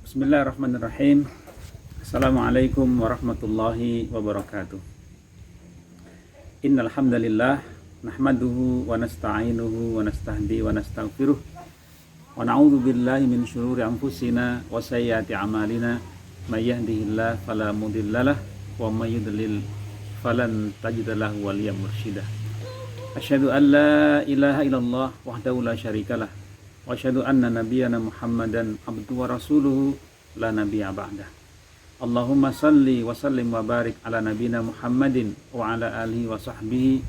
Bismillahirrahmanirrahim. Assalamualaikum warahmatullahi wabarakatuh. Innal hamdalillah nahmaduhu wa nasta'inuhu wa nastahdi wa nastaghfiruh wa na'udzu billahi min syururi anfusina wa sayyiati a'malina may yahdihillahu fala mudhillalah wa may yudlil falan tajida lahu waliyyan mursyida. Asyhadu an la ilaha illallah wahdahu la syarikalah wa asyhadu anna nabiyyana Muhammadan abduhu wa rasuluhu la nabiyya ba'dah. Allahumma salli wa sallim wa barik ala nabiyyina Muhammadin wa ala alihi wa sahbihi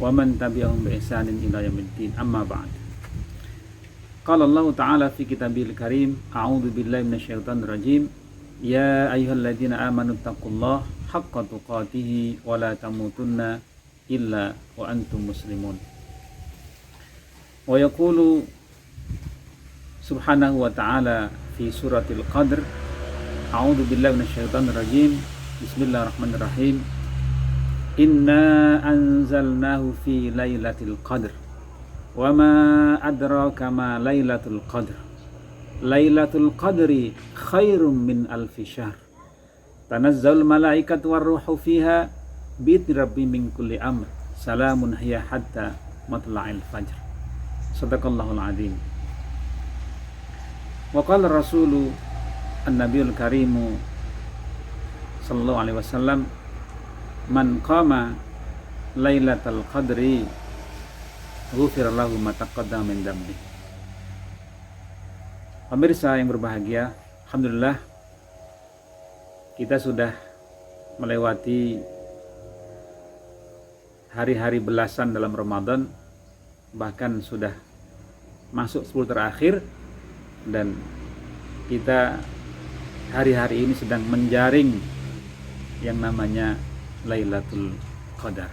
wa man tabi'ahum bi ihsanin ila yaumiddin. Amma ba'd. Qala Allah Ta'ala fi kitabil karim, a'udzu billahi minasyaitonir rajim. Ya ayyuhalladzina amanu taqullaha haqqa tuqatih wa la tamutunna illa wa antum muslimun. Wa yaqulu subhanahu wa ta'ala fi suratil qadr, a'udzu billahi minasyaitonir rajim. Bismillahirrahmanirrahim. Inna anzalnahu fi lailatul qadr wa ma adraka ma lailatul qadr. Lailatul qadri khairum min alfi syahr. Tanazzalul malaikatu warruhu fiha bi'idzni rabbihim min kulli amr. Salamun hiya hatta matla'il fajr. Shadaqallahul adzim. Wa qala rasulu an-nabiyul karimu sallallahu alaihi wasallam, man qama lailatal qadri ghufira lahu ma taqaddama min dhanbi. Pemirsa yang berbahagia, alhamdulillah kita sudah melewati hari-hari belasan dalam Ramadan, bahkan sudah masuk 10 terakhir, dan kita hari-hari ini sedang menjaring yang namanya Lailatul Qadar.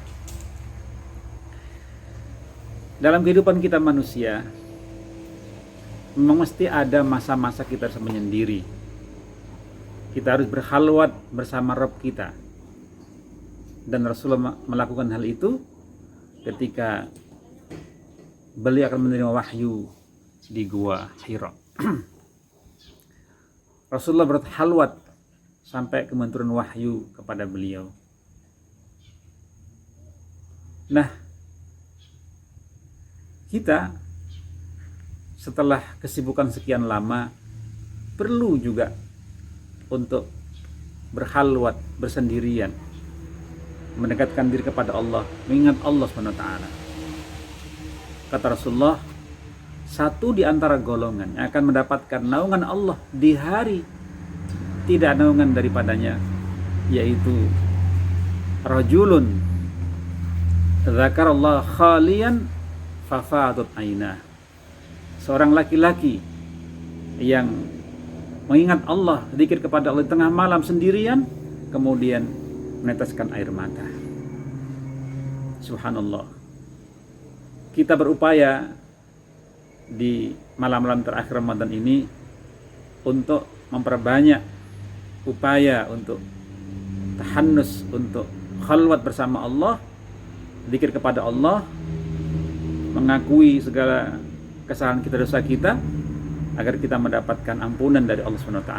Dalam kehidupan kita manusia, memang mesti ada masa-masa kita harus menyendiri. Kita harus berkhalwat bersama Rabb kita. Dan Rasulullah melakukan hal itu ketika beliau akan menerima wahyu di Gua Hira. Rasulullah berhalwat sampai kementuran wahyu kepada beliau. Nah, kita setelah kesibukan sekian lama perlu juga untuk berhalwat bersendirian, mendekatkan diri kepada Allah, mengingat Allah SWT. Kata Rasulullah, satu di antara golongan yang akan mendapatkan naungan Allah di hari tidak naungan daripadanya, yaitu rajulun dzakarallah khalian fafadat ainah. Seorang laki-laki yang mengingat Allah, zikir kepada Allah di tengah malam sendirian, kemudian meneteskan air mata. Subhanallah. Kita berupaya di malam-malam terakhir Ramadan ini untuk memperbanyak upaya untuk tahannus, untuk khalwat bersama Allah, zikir kepada Allah, mengakui segala kesalahan kita, dosa kita, agar kita mendapatkan ampunan dari Allah SWT.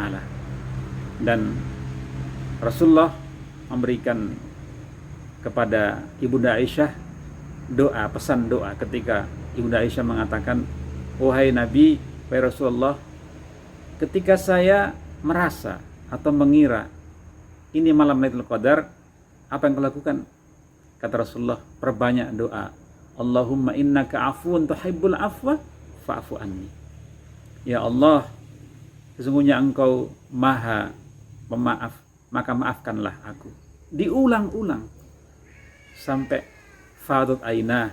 Dan Rasulullah memberikan kepada Ibunda Aisyah doa, pesan doa ketika Ibunda Aisyah mengatakan, wahai Nabi, wahai Rasulullah, ketika saya merasa atau mengira ini malam Lailatul Qadar, apa yang kau lakukan? Kata Rasulullah, perbanyak doa. Allahumma innaka afuwun tuhibbul afwa fa'fu anni. Ya Allah, sesungguhnya Engkau Maha Pemaaf, maka maafkanlah aku. Diulang-ulang sampai fadat ainah,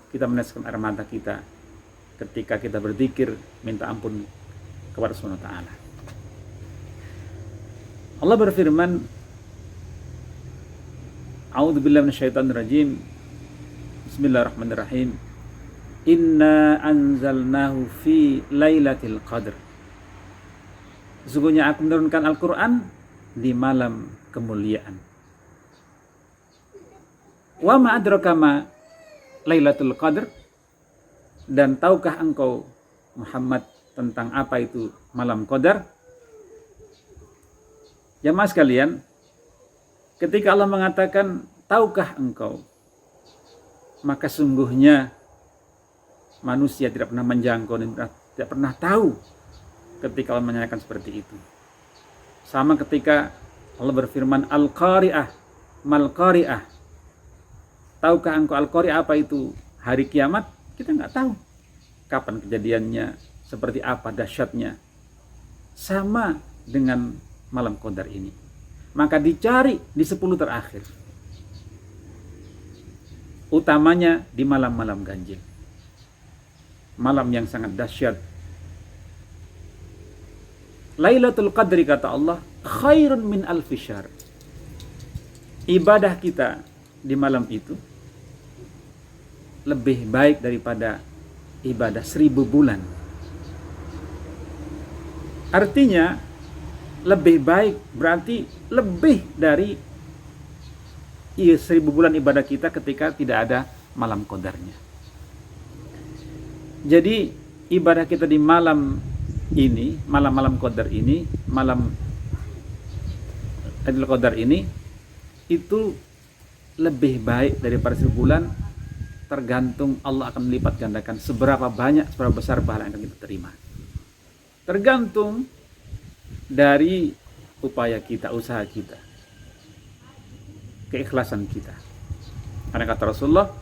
kita meneteskan air mata kita ketika kita berzikir minta ampun kepada Subhanahu wa ta'ala. Allah berfirman, a'udzu billahi minasyaitonir rajim. Bismillahirrahmanirrahim. Inna anzalnahu fi lailatul qadr. Sesungguhnya aku menurunkan Al-Qur'an di malam kemuliaan. Wa ma adraka ma lailatul qadr. Dan tahukah engkau Muhammad tentang apa itu malam Qadar? Jamaah sekalian, ketika Allah mengatakan, tahukah engkau? Maka sungguhnya manusia tidak pernah menjangkau dan tidak pernah tahu ketika Allah menanyakan seperti itu. Sama ketika Allah berfirman, Al-Qari'ah, Mal-Qari'ah. Tahukah engkau Al-Qari'ah apa itu? Hari kiamat? Kita nggak tahu. Kapan kejadiannya? Seperti apa dahsyatnya? Sama dengan malam qadar ini. Maka dicari di 10 terakhir. Utamanya di malam-malam ganjil. Malam yang sangat dahsyat. Lailatul Qadri kata Allah, khairun min alfi syahr. Ibadah kita di malam itu lebih baik daripada ibadah 1000 bulan. Artinya lebih baik berarti lebih dari 1000 bulan ibadah kita ketika tidak ada malam qadarnya. Jadi ibadah kita di malam ini, malam-malam qadar ini, malam Lailatul Qadar ini itu lebih baik daripada 1000 bulan, tergantung Allah akan melipat gandakan seberapa banyak, seberapa besar pahala yang akan kita terima. Tergantung dari upaya kita, usaha kita, keikhlasan kita. Karena kata Rasulullah,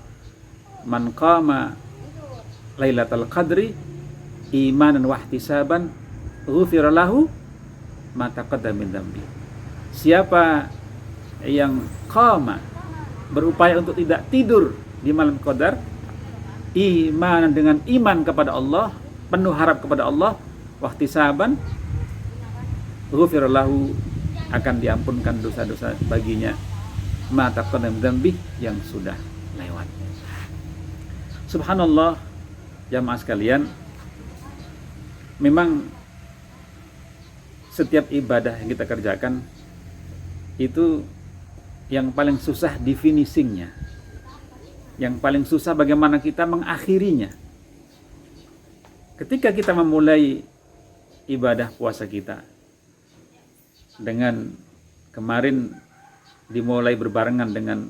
man qama Lailatul Qadri imanan wa ihtisaban ghufira lahu ma taqaddama min dzambi. Siapa yang qama, berupaya untuk tidak tidur di malam qadar, iman dengan iman kepada Allah, penuh harap kepada Allah, wa ihtisaban ghufira lahu, akan diampunkan dosa-dosa baginya ma taqaddama min dzambi, yang sudah lewat. Subhanallah, jamaah sekalian, memang setiap ibadah yang kita kerjakan itu yang paling susah di finishingnya, yang paling susah bagaimana kita mengakhirinya. Ketika kita memulai ibadah puasa kita, dengan kemarin dimulai berbarengan dengan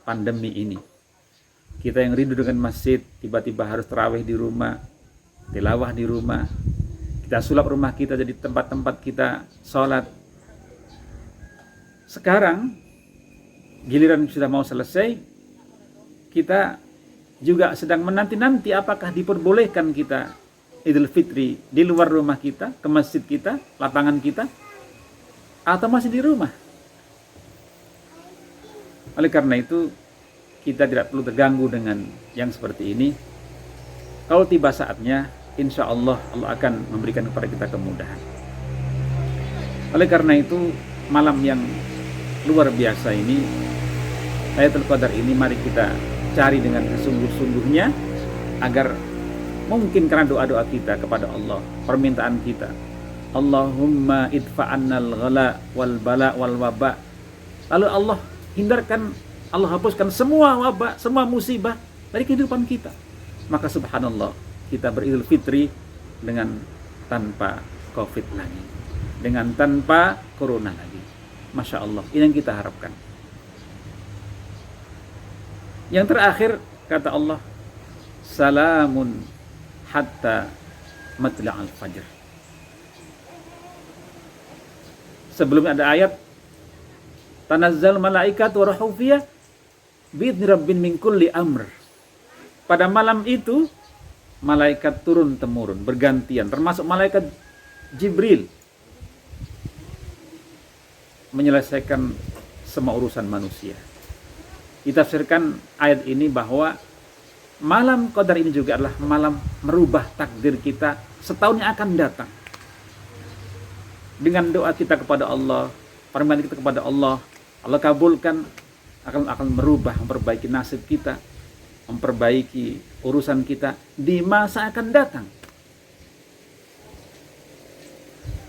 pandemi ini, kita yang rindu dengan masjid tiba-tiba harus tarawih di rumah, tilawah di rumah, kita sulap rumah kita jadi tempat-tempat kita sholat. Sekarang giliran sudah mau selesai, kita juga sedang menanti-nanti apakah diperbolehkan kita Idul Fitri di luar rumah kita, ke masjid kita, lapangan kita, atau masih di rumah. Oleh karena itu, kita tidak perlu terganggu dengan yang seperti ini. Kalau tiba saatnya, insya Allah Allah akan memberikan kepada kita kemudahan. Oleh karena itu, malam yang luar biasa ini, Lailatul Qadar ini, mari kita cari dengan sesungguh-sungguhnya, agar mungkin karena doa-doa kita kepada Allah, permintaan kita, Allahumma idfa'annal ghala wal bala wal waba, lalu Allah hindarkan, Allah hapuskan semua wabah, semua musibah dari kehidupan kita. Maka subhanallah, kita beridul fitri dengan tanpa covid lagi, dengan tanpa corona lagi. Masya Allah, ini yang kita harapkan. Yang terakhir kata Allah, salamun hatta matla'al fajr. Sebelumnya ada ayat, tanazzal malaikat wa ruhu fiha bi'idzni rabbin min kulli amr. Pada malam itu malaikat turun temurun bergantian, termasuk malaikat Jibril, menyelesaikan semua urusan manusia. Ditafsirkan ayat ini bahwa malam qadar ini juga adalah malam merubah takdir kita setahun yang akan datang. Dengan doa kita kepada Allah, permintaan kita kepada Allah, Allah kabulkan, akan merubah, memperbaiki nasib kita, memperbaiki urusan kita di masa akan datang.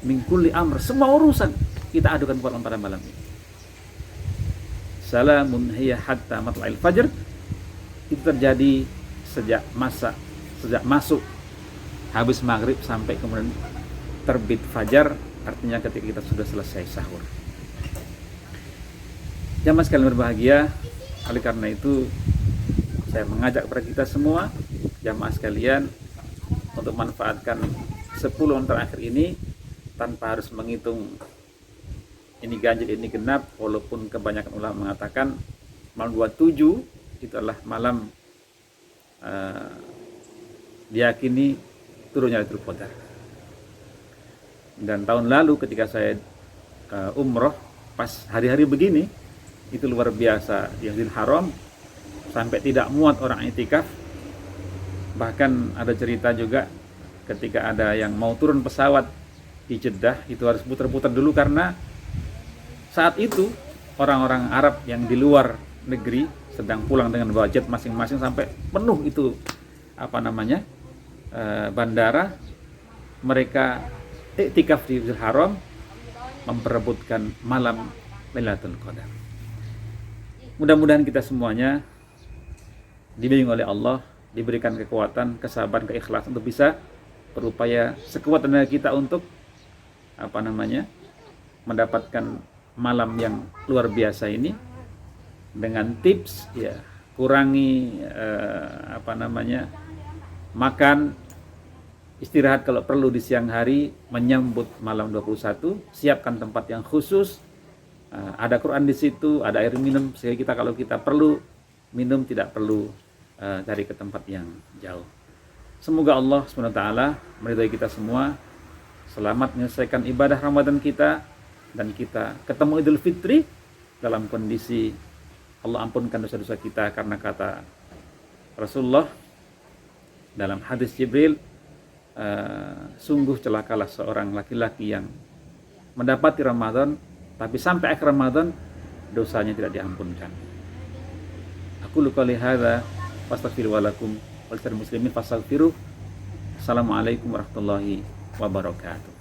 Min kulli amr, semua urusan kita adukan kepada Allah pada malam ini. Salamun hiya hatta matla'il fajr, itu terjadi sejak masuk habis maghrib sampai kemudian terbit fajar, artinya ketika kita sudah selesai sahur. Jamaah sekalian berbahagia, oleh karena itu saya mengajak kepada kita semua, jamaah sekalian, untuk manfaatkan 10 menit terakhir ini tanpa harus menghitung ini ganjil, ini genap, walaupun kebanyakan ulama mengatakan malam 27 itu adalah malam diyakini turunnya Lailatul Qadar. Dan tahun lalu ketika saya umroh pas hari-hari begini, itu luar biasa di Masjidil Haram, sampai tidak muat orang i'tikaf. Bahkan ada cerita juga ketika ada yang mau turun pesawat di Jeddah, itu harus putar-putar dulu karena saat itu orang-orang Arab yang di luar negeri sedang pulang dengan bawa jet masing-masing, sampai penuh itu bandara. Mereka i'tikaf di Masjidil Haram memperebutkan malam Lailatul Qadar. Mudah-mudahan kita semuanya dibimbing oleh Allah, diberikan kekuatan, kesabaran, keikhlasan untuk bisa berupaya sekuat tenaga kita untuk mendapatkan malam yang luar biasa ini, dengan tips ya, kurangi makan, istirahat kalau perlu di siang hari, menyambut malam 21, siapkan tempat yang khusus, ada Quran di situ, ada air minum, sehingga kita kalau kita perlu minum tidak perlu cari ke tempat yang jauh. Semoga Allah SWT meridhai kita semua, selamat menyelesaikan ibadah Ramadan kita, dan kita ketemu Idul Fitri dalam kondisi Allah ampunkan dosa-dosa kita, karena kata Rasulullah dalam hadis Jibril, sungguh celakalah seorang laki-laki yang mendapati Ramadan tapi sampai akhir Ramadan dosanya tidak diampunkan. Aku qouli hadza wastaghfiru lakum wa lisal muslimin fastaghfiruh. Assalamualaikum warahmatullahi wabarakatuh.